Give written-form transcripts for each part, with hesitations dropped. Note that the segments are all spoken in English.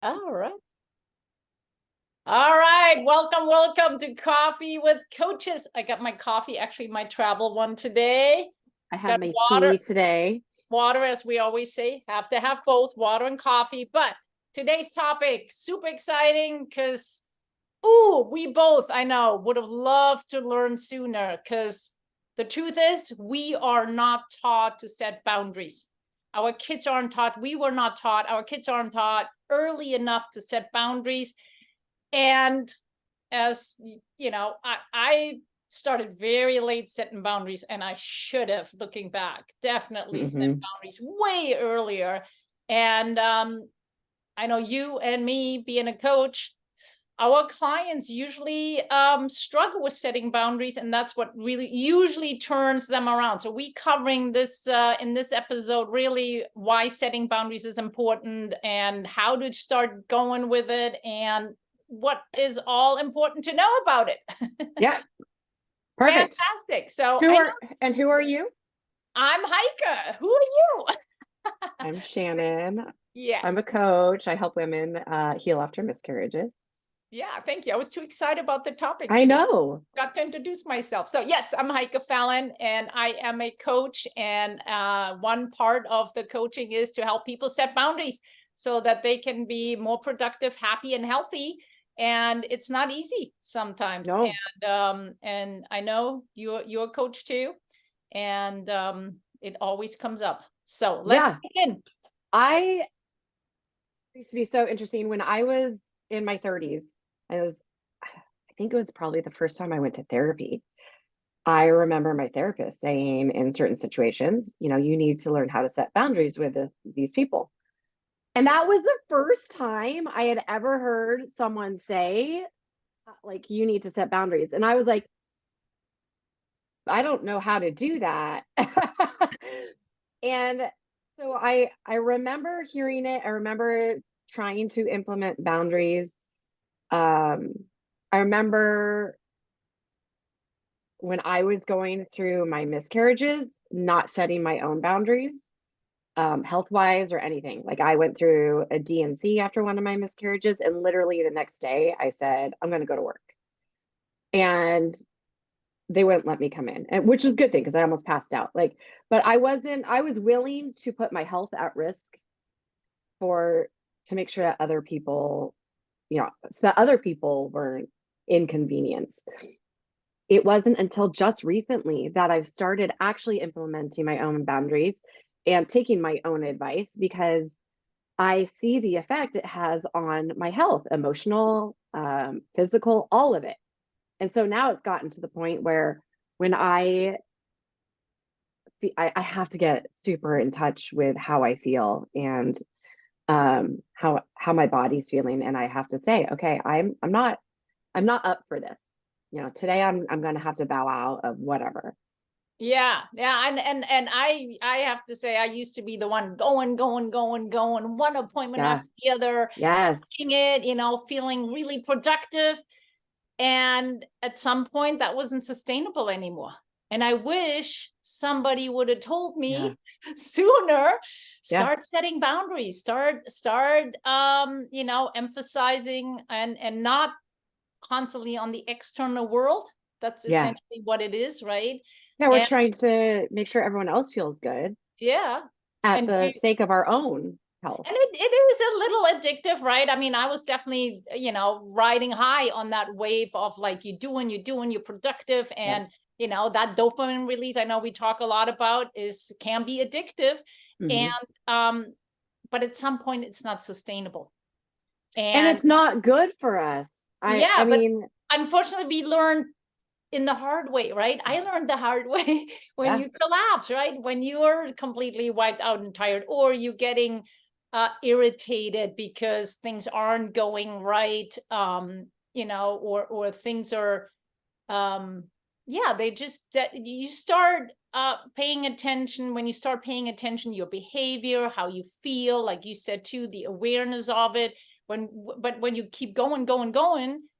All right. All right. Welcome to Coffee with Coaches. I got my coffee, actually my travel one today. I Got had my water. tea today. Water, as we always say, have to have both water and coffee. But today's topic, super exciting because, we both, I know, would have loved to learn sooner because the truth is we are not taught to set boundaries. Our kids aren't taught. We were not taught. Our kids aren't taught early enough to set boundaries. And as you know, I started very late setting boundaries, and I should have, looking back, definitely set boundaries way earlier. And I know you and me being a coach, our clients usually struggle with setting boundaries, and that's what really usually turns them around. So we covering this in this episode, really why setting boundaries is important and how to start going with it and what is all important to know about it. Yeah, perfect. Fantastic. So who are you? I'm Heike. Who are you? I'm Shannon. I'm a Yes. coach. I help women heal after miscarriages. Yeah, thank you. I was too excited about the topic I today. know. Got to introduce myself. So yes, I'm Heike Fallon, and I am a coach. And one part of the coaching is to help people set boundaries so that they can be more productive, happy, and healthy. And it's not easy sometimes. No. And I know you're a coach too, and it always comes up. So let's Yeah. begin. I used to be so interesting when I was in my 30s. I think it was probably the first time I went to therapy. I remember my therapist saying in certain situations, you need to learn how to set boundaries with these people. And that was the first time I had ever heard someone say, like, you need to set boundaries. And I was like, I don't know how to do that. And so I remember hearing it. I remember trying to implement boundaries. I remember when I was going through my miscarriages, not setting my own boundaries, health wise or anything. Like, I went through a DNC after one of my miscarriages, and literally the next day I said, I'm going to go to work. And they wouldn't let me come in, and which is a good thing because I almost passed out. But I was willing to put my health at risk to make sure that other people, so that other people weren't inconvenienced. It wasn't until just recently that I've started actually implementing my own boundaries and taking my own advice, because I see the effect it has on my health, emotional, physical, all of it. And so now it's gotten to the point where when I have to get super in touch with how I feel and how my body's feeling, and I have to say, okay, I'm not up for this. Today I'm going to have to bow out of whatever. Yeah, and I have to say, I used to be the one going, one appointment Yeah. after the other, Yes. pushing it, feeling really productive. And at some point that wasn't sustainable anymore. And I wish somebody would have told me sooner, start setting boundaries, start emphasizing and not constantly on the external world. That's essentially what it is, right? Yeah, we're And trying to make sure everyone else feels good yeah. at And the sake of our own health. and it is a little addictive, right? I mean, I was definitely, riding high on that wave of like, you're productive. And, that dopamine release, I know we talk a lot about, can be addictive. Mhm. And, but at some point it's not sustainable. And And it's not good for us. I but mean, unfortunately we learn in the hard way, right? I learned the hard way when you collapse, right? When you're completely wiped out and tired, or you're getting irritated because things aren't going right, or things are, they just, you start paying attention. When you start paying attention to your behavior, how you feel, like you said too, the awareness of it. But when you keep going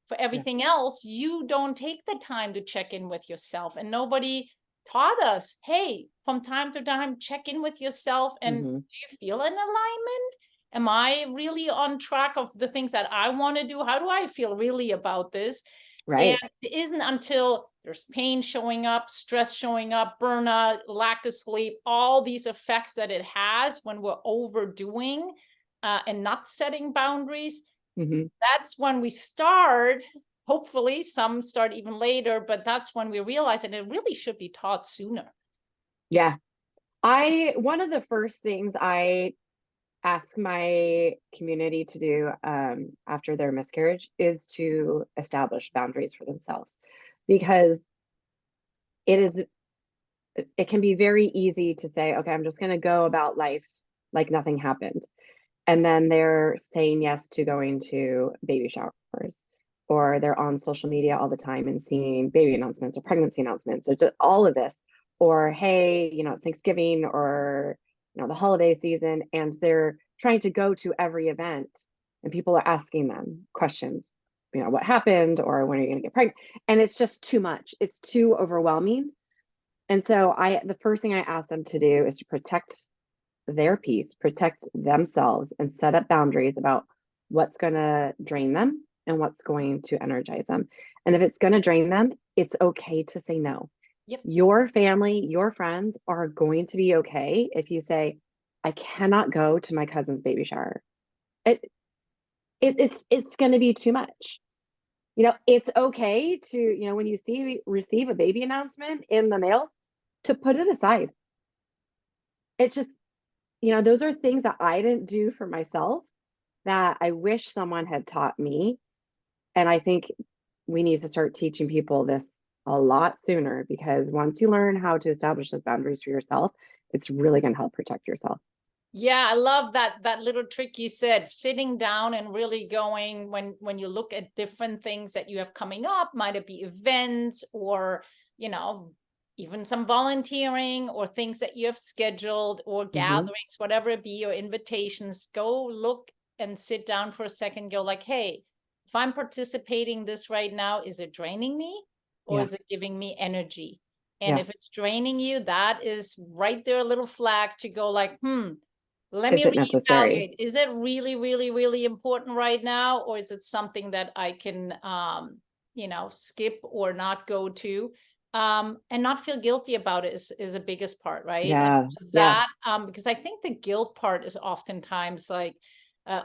for everything else, you don't take the time to check in with yourself. And nobody taught us, hey, from time to time, check in with yourself. And do you feel an alignment? Am I really on track of the things that I want to do? How do I feel really about this? And Right. it isn't until there's pain showing up, stress showing up, burnout, lack of sleep, all these effects that it has when we're overdoing and not setting boundaries. Hmm. That's when we start. Hopefully, some start even later, but that's when we realize that it really should be taught sooner. Yeah. One of the first things I ask my community to do after their miscarriage is to establish boundaries for themselves, because it is it can be very easy to say, okay, I'm just going to go about life like nothing happened. And then they're saying yes to going to baby showers, or they're on social media all the time and seeing baby announcements or pregnancy announcements, or just all of this. Or, hey, it's Thanksgiving or, the holiday season, and they're trying to go to every event, and people are asking them questions, what happened, or when are you going to get pregnant? And it's just too much. It's too overwhelming. And so the first thing I ask them to do is to protect their peace, protect themselves, and set up boundaries about what's going to drain them and what's going to energize them. And if it's going to drain them, it's okay to say no. Yep. Your family, your friends are going to be okay if you say, I cannot go to my cousin's baby shower. It's going to be too much. It's okay to, when you receive a baby announcement in the mail, to put it aside. It's just, those are things that I didn't do for myself that I wish someone had taught me. And I think we need to start teaching people this a lot sooner, because once you learn how to establish those boundaries for yourself, it's really going to help protect yourself. Yeah, I love that little trick you said, sitting down and really going, when you look at different things that you have coming up, might it be events or, even some volunteering or things that you have scheduled or gatherings, whatever it be, or invitations, go look and sit down for a second, go like, hey, if I'm participating this right now, is it draining me or Yeah. is it giving me energy? And Yeah. if it's draining you, that is right there, a little flag to go like, let me Is it necessary? reevaluate. Is it really, really, really important right now? Or is it something that I can, skip or not go to? And not feel guilty about it is the biggest part, right? Yeah. Yeah. That, because I think the guilt part is oftentimes like,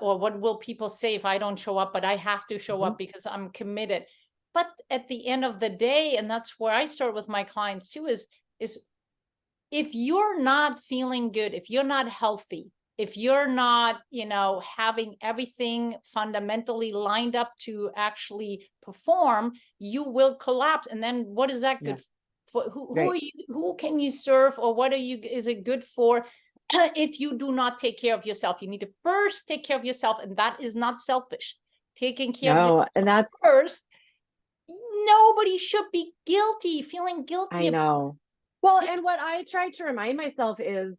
or what will people say if I don't show up, but I have to show Mhm. up because I'm committed. But at the end of the day, and that's where I start with my clients too, is if you're not feeling good, if you're not healthy, if you're not, having everything fundamentally lined up to actually perform, you will collapse. And then what is that Yeah. good for? Who Right. are you, who can you serve, or what is it good for? If you do not take care of yourself, you need to first take care of yourself. And that is not selfish. Taking care of No, and yourself first, nobody should be guilty, feeling guilty I about know. Well, it. and what I try to remind myself is,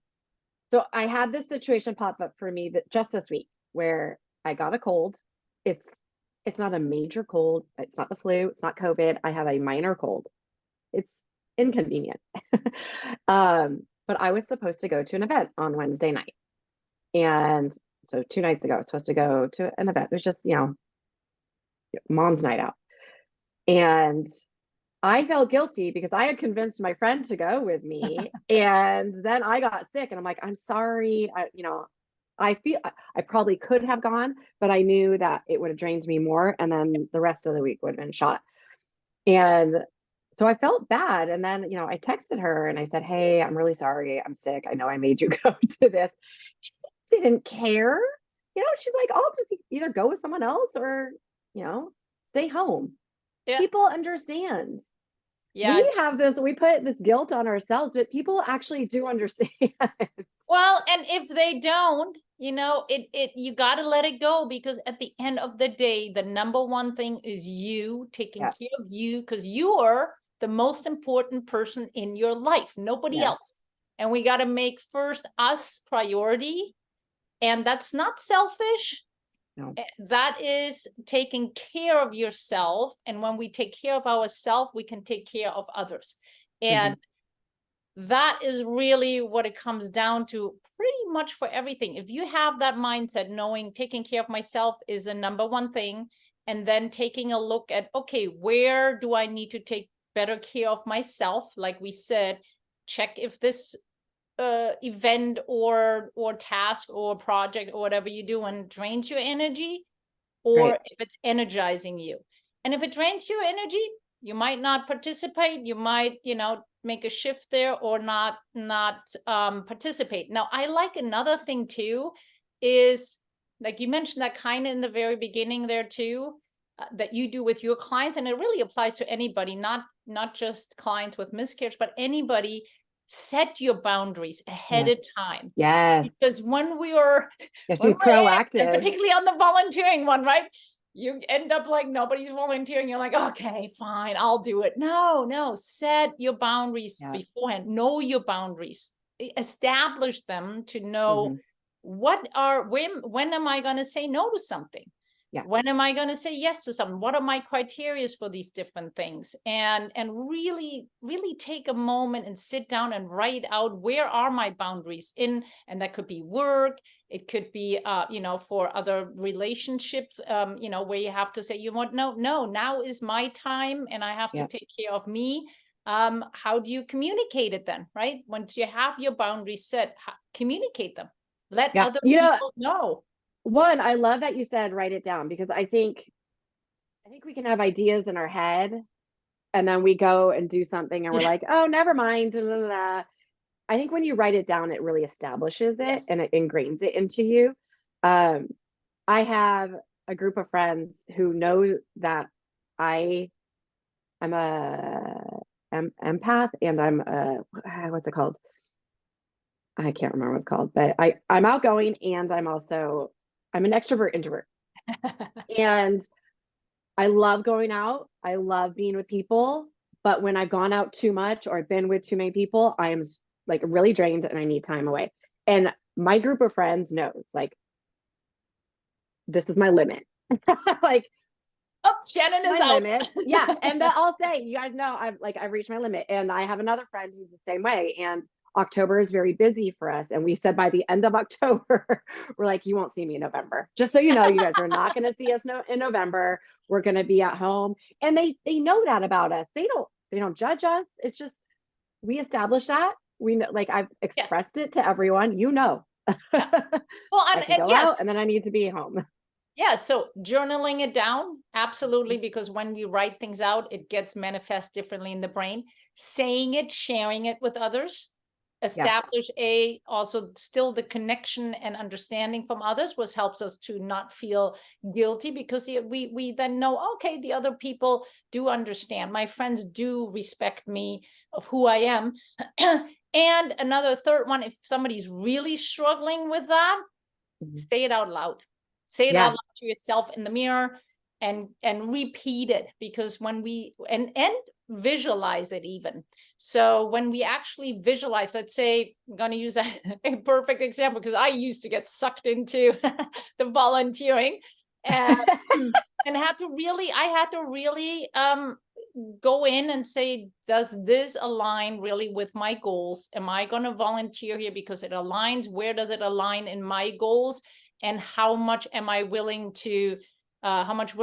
so I had this situation pop up for me that just this week where I got a cold. It's it's not a major cold. It's not the flu. It's not COVID. I have a minor cold. It's inconvenient. But I was supposed to go to an event on Wednesday night. And so 2 nights ago, I was supposed to go to an event. It was just, mom's night out. And I felt guilty because I had convinced my friend to go with me. And then I got sick and I'm like, I'm sorry. I feel I probably could have gone, but I knew that it would have drained me more. And then the rest of the week would have been shot. And so I felt bad. And then, I texted her and I said, hey, I'm really sorry. I'm sick. I know I made you go to this. She didn't care. She's like, I'll just either go with someone else or, stay home. Yeah. People understand. Yeah. We put this guilt on ourselves, but people actually do understand. Well, and if they don't, you got to let it go, because at the end of the day, the number one thing is you taking Yeah. care of you, because you're the most important person in your life, nobody Yeah. else. And we got to make first us priority. And that's not selfish. No. That is taking care of yourself. And when we take care of ourselves, we can take care of others. Mhm. And that is really what it comes down to pretty much for everything. If you have that mindset, knowing taking care of myself is the number one thing, and then taking a look at, okay, where do I need to take better care of myself? Like we said, check if this event or task or project or whatever you do and drains your energy, or Right. if it's energizing you. And if it drains your energy, you might not participate. You might, make a shift there, or not participate. Now, I like another thing too, is like you mentioned that kind of in the very beginning there too, that you do with your clients, and it really applies to anybody, not just clients with miscarriage, but anybody. Set your boundaries ahead Yeah. of time. Yes. Because when we are, You have to when be we're in, and proactive. particularly on the volunteering one, right? You end up like nobody's volunteering. You're like, okay, fine, I'll do it. No, set your boundaries Yeah. beforehand. Know your boundaries. Establish them to know when am I going to say no to something? Yeah. When am I going to say yes to something? What are my criteria for these different things? And really, really take a moment and sit down and write out, where are my boundaries in, and that could be work. It could be, for other relationships, where you have to say, no, now is my time and I have to Yeah. take care of me. How do you communicate it then, right? Once you have your boundaries set, communicate them. Let Yeah. other people know. One, I love that you said write it down, because I think we can have ideas in our head and then we go and do something and we're like, oh, never mind. Blah, blah, blah. I think when you write it down, it really establishes it Yes. and it ingrains it into you. I have a group of friends who know that I'm a empath, and I'm a, what's it called? I can't remember what it's called, but I'm outgoing, and I'm an extrovert introvert. And I love going out. I love being with people. But when I've gone out too much or I've been with too many people, I am like really drained and I need time away. And my group of friends knows, like, this is my limit. Like, Oh, Shannon is my out. limit. Yeah. And I'll say, you guys know, I've reached my limit. And I have another friend who's the same way. And October is very busy for us. And we said by the end of October, we're like, you won't see me in November. Just so you know, you guys are not going to see us in November. We're going to be at home. And they know that about us. They don't judge us. It's just, we established that. We know, like, I've expressed it to everyone, Yeah. Well, I can go yes. out and then I need to be home. Yeah, so journaling it down, absolutely, because when we write things out, it gets manifest differently in the brain. Saying it, sharing it with others, establish also still the connection and understanding from others, which helps us to not feel guilty, because we then know, okay, the other people do understand. My friends do respect me of who I am. And another third one, if somebody's really struggling with that, say it out loud. Say it out loud to yourself in the mirror, and repeat it, because when we and visualize it even. So when we actually visualize, let's say, I'm going to use a perfect example, because I used to get sucked into the volunteering, and I had to really go in and say, does this align really with my goals? Am I going to volunteer here because it aligns? Where does it align in my goals? And how much am I willing to, how much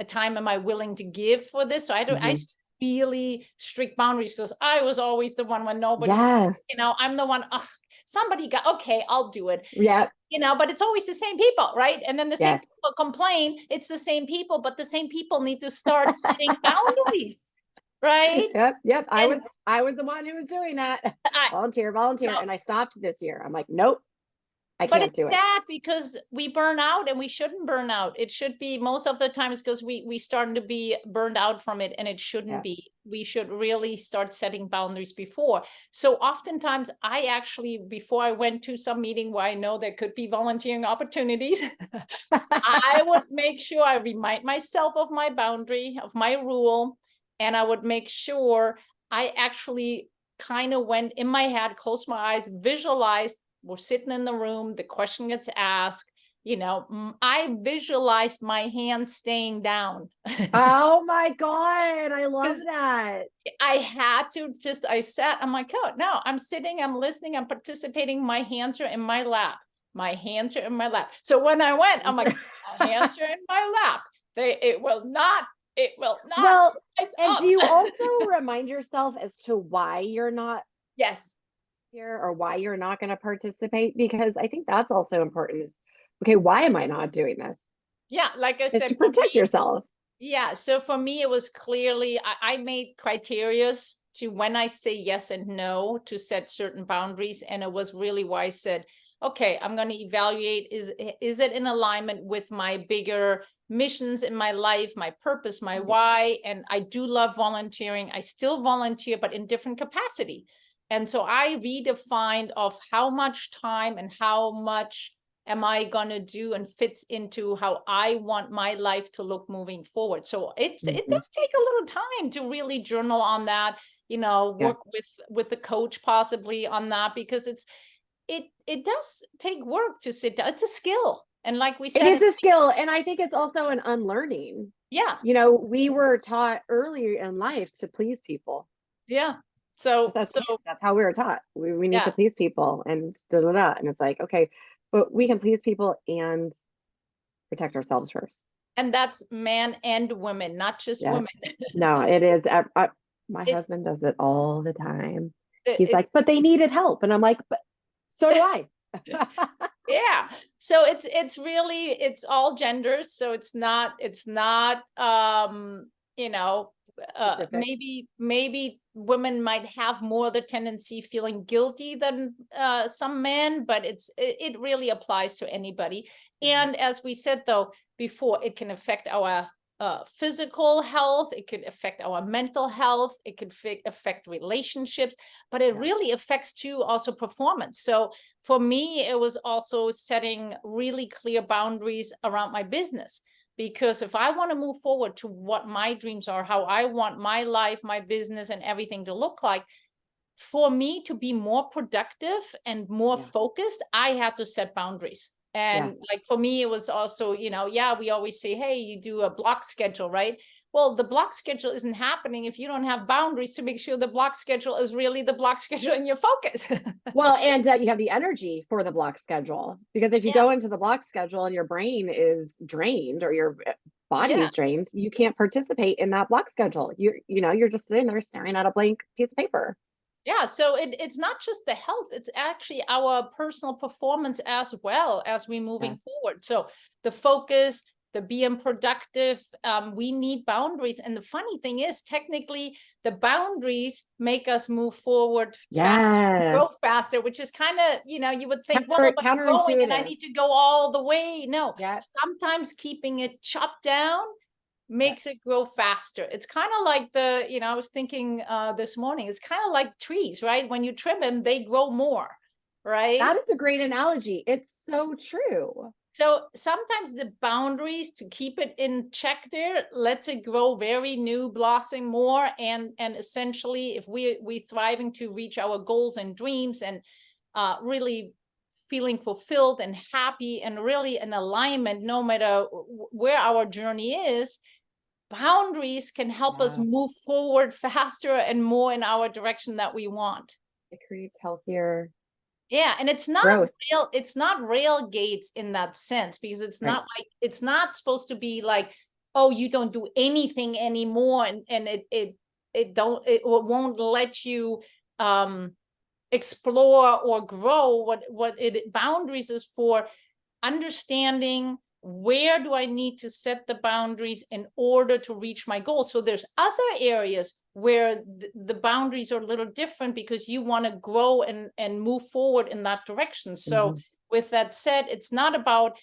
time am I willing to give for this? So I really strict boundaries, because I was always the one when nobody's, I'm the one, somebody got, okay, I'll do it. Yeah. But it's always the same people, right? And then the same Yes. people complain. It's the same people, but the same people need to start setting boundaries, right? Yep. I was the one who was doing that. Volunteer. No, And I stopped this year. I'm like, nope, I but can't it's do it. sad because we burn out, and we shouldn't burn out. It should be, most of the times, because we starting to be burned out from it, and it shouldn't be. We should really start setting boundaries before. So oftentimes I actually, before I went to some meeting where I know there could be volunteering opportunities, I would make sure I remind myself of my boundary, of my rule, and I would make sure I actually kind of went in my head, closed my eyes, visualized, we're sitting in the room, the question gets asked, I visualized my hand staying down. Oh my God, I love 'Cause that. I had to I sat, I'm like, oh, no, I'm sitting, I'm listening, I'm participating. My hands are in my lap. My hands are in my lap. So when I went, I'm like, my hands are in my lap. It will not, Well, rise and do up. you also remind yourself as to why you're not Yes. here or why you're not going to participate? Because I think that's also important is, okay, why am I not doing this? Yeah. Like I It's to said, for protect me, yourself. yeah. So for me, it was clearly, I made criterias to when I say yes and no to set certain boundaries. And it was really why I said, okay, I'm going to evaluate, is it in alignment with my bigger missions in my life, my purpose, my why? And I do love volunteering. I still volunteer, but in different capacity. And so I redefined of how much time and how much am I going to do and fits into how I want my life to look moving forward. So it Mhm. does take a little time to really journal on that, Yeah. work with the coach possibly on that, because it does take work to sit down. It's a skill. And like we It said, is a skill. And I think it's also an unlearning. yeah, We were taught earlier in life to please people. yeah. Just as kids, that's how we were taught. We need to Yeah. please people and da da da. And it's like, okay, but we can please people and protect ourselves first. And that's men and women, not just Yes. women. No, it is. My It's husband does it all the time. He's like, it's but they needed help. And I'm like, but so do I. yeah. So it's really, it's all genders. So it's not you know Specific. maybe women might have more the tendency feeling guilty than some men, but it really applies to anybody. Mhm. And as we said though before, it can affect our physical health, it could affect our mental health, it could affect relationships, but it Yeah. really affects too also performance. So for me, it was also setting really clear boundaries around my business. Because if I want to move forward to what my dreams are, how I want my life, my business, and everything to look like, for me to be more productive and more Yeah. focused, I have to set boundaries. Yeah. And like for me, it was also, yeah, we always say, hey, you do a block schedule, right? Well, the block schedule isn't happening if you don't have boundaries to make sure the block schedule is really the block schedule and your focus. Well, and you have the energy for the block schedule because if you Yeah, go into the block schedule and your brain is drained or your body yeah. is drained, you can't participate in that block schedule. You're just sitting there staring at a blank piece of paper. Yeah, so it's not just the health, it's actually our personal performance as well as we Yeah. moving forward. So the focus, the being productive, we need boundaries. And the funny thing is, technically, the boundaries make us move forward faster, grow Yes. faster, which is kind of, you would think, well, but I'm growing and I Counterintuitive. need to go all the way. No, Yeah. sometimes keeping it chopped down Yeah. makes it grow faster. It's kind of like I was thinking this morning, it's kind of like trees, right? When you trim them, they grow more, right? That is a great analogy. It's so true. So sometimes the boundaries to keep it in check there lets it grow very new, blossom more, and essentially, if we thriving to reach our goals and dreams and really feeling fulfilled and happy and really in alignment, no matter where our journey is, boundaries can help us Yeah. move forward faster and more in our direction that we want. It creates healthier Yeah, and growth. it's not rail gates in that sense, because Right. it's not supposed to be like, oh, you don't do anything anymore, and it won't let you explore or grow. What it boundaries is for understanding, where do I need to set the boundaries in order to reach my goal. So there's other areas where the boundaries are a little different because you want to grow and move forward in that direction. So Mhm. with that said, it's not about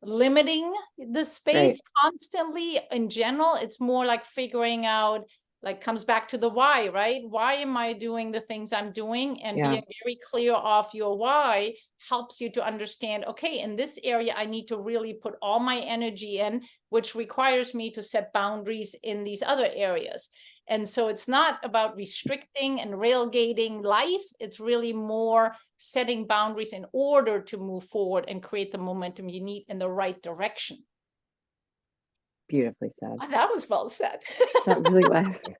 limiting the Right. space constantly in general. It's more like figuring out, like, comes back to the why, right? Why am I doing the things I'm doing? And Yeah. being very clear of your why helps you to understand, okay, in this area, I need to really put all my energy in, which requires me to set boundaries in these other areas. And so it's not about restricting and railgating life. It's really more setting boundaries in order to move forward and create the momentum you need in the right direction. Beautifully said. Oh, that was well said. That really was.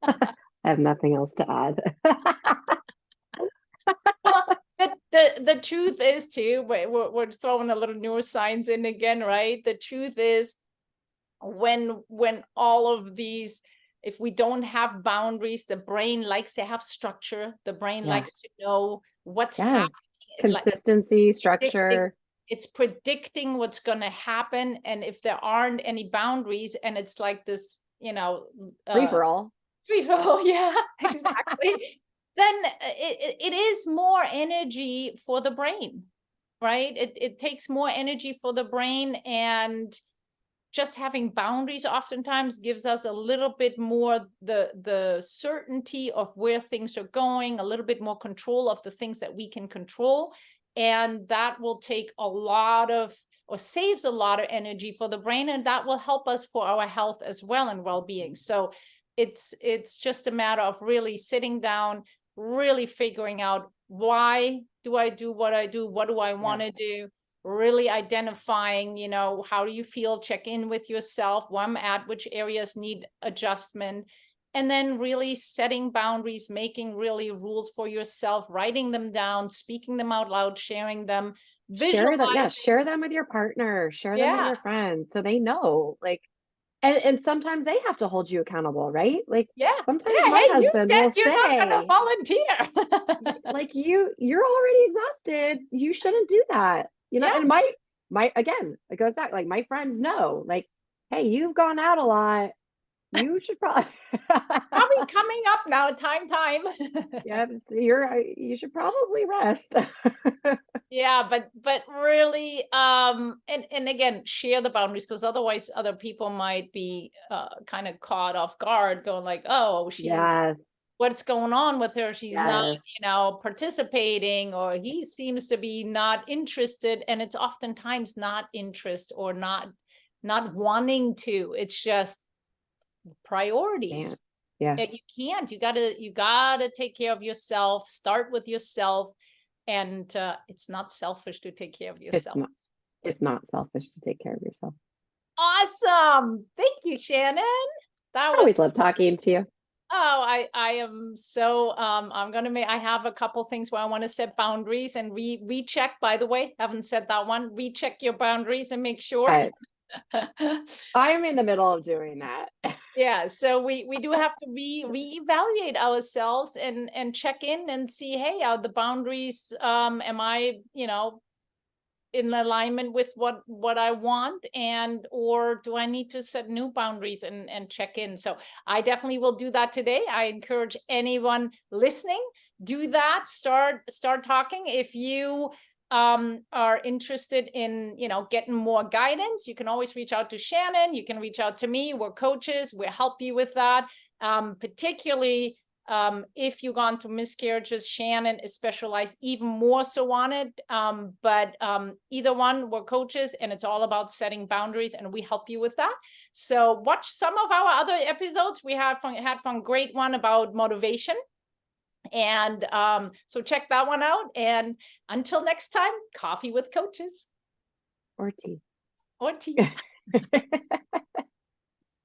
I have nothing else to add. Well, the truth is too, we're throwing a little neuroscience in again, right? The truth is when all of these, if we don't have boundaries, the brain likes to have structure. The brain Yeah. likes to know what's Yes. happening. Consistency, structure. It's predicting what's going to happen. And if there aren't any boundaries and it's like this, Free for all. free for all, yeah, exactly. Then it is more energy for the brain, right? It takes more energy for the brain, and just having boundaries oftentimes gives us a little bit more the certainty of where things are going, a little bit more control of the things that we can control. And that will take a lot of, or saves a lot of energy for the brain, and that will help us for our health as well and well-being. So it's just a matter of really sitting down, really figuring out, why do I do what I do? What do I want to do? Really identifying, how do you feel? Check in with yourself, where I'm at, which areas need adjustment, and then really setting boundaries, making really rules for yourself, writing them down, speaking them out loud, sharing them, Share that. Yeah. visualizing. Share them with your partner, share them with Yeah, your friends so they know, like, and sometimes they have to hold you accountable, right? Like yeah, sometimes yeah. my Hey, you husband said will you're not gonna say, volunteer. like, you're already exhausted. You shouldn't do that. Yeah. And my again, it goes back, like my friends know, like, hey, you've gone out a lot. You should probably Probably coming up now, time. yeah, you should probably rest. Yeah, but really, and again, share the boundaries, because otherwise other people might be kind of caught off guard, going like, oh, Yes. what's going on with her? She's not, Yes. participating, or he seems to be not interested. And it's oftentimes not interest or not wanting to. It's just priorities. Yeah. You can't. You gotta take care of yourself. Start with yourself. And it's not selfish to take care of yourself. It's not selfish to take care of yourself. Awesome. Thank you, Shannon. That I was, always love talking to you. oh, I am so, I'm gonna I have a couple things where I want to set boundaries, and recheck, by the way, haven't said that one, recheck your boundaries and make sure. I'm in the middle of doing that. Yeah, so we do have to reevaluate ourselves and check in and see, hey, are the boundaries, am I, in alignment with what I want, and or do I need to set new boundaries and check in? So I definitely will do that today. I encourage anyone listening, do that. Start talking. If you are interested in getting more guidance, you can always reach out to Shannon. You can reach out to me. We're coaches. We'll help you with that. Particularly if you've gone through miscarriages, Shannon is specialized even more so on it. But either one, we're coaches, and it's all about setting boundaries, and we help you with that. So watch some of our other episodes. We had from great one about motivation. And so check that one out. And until next time, coffee with coaches. Or tea. Or tea.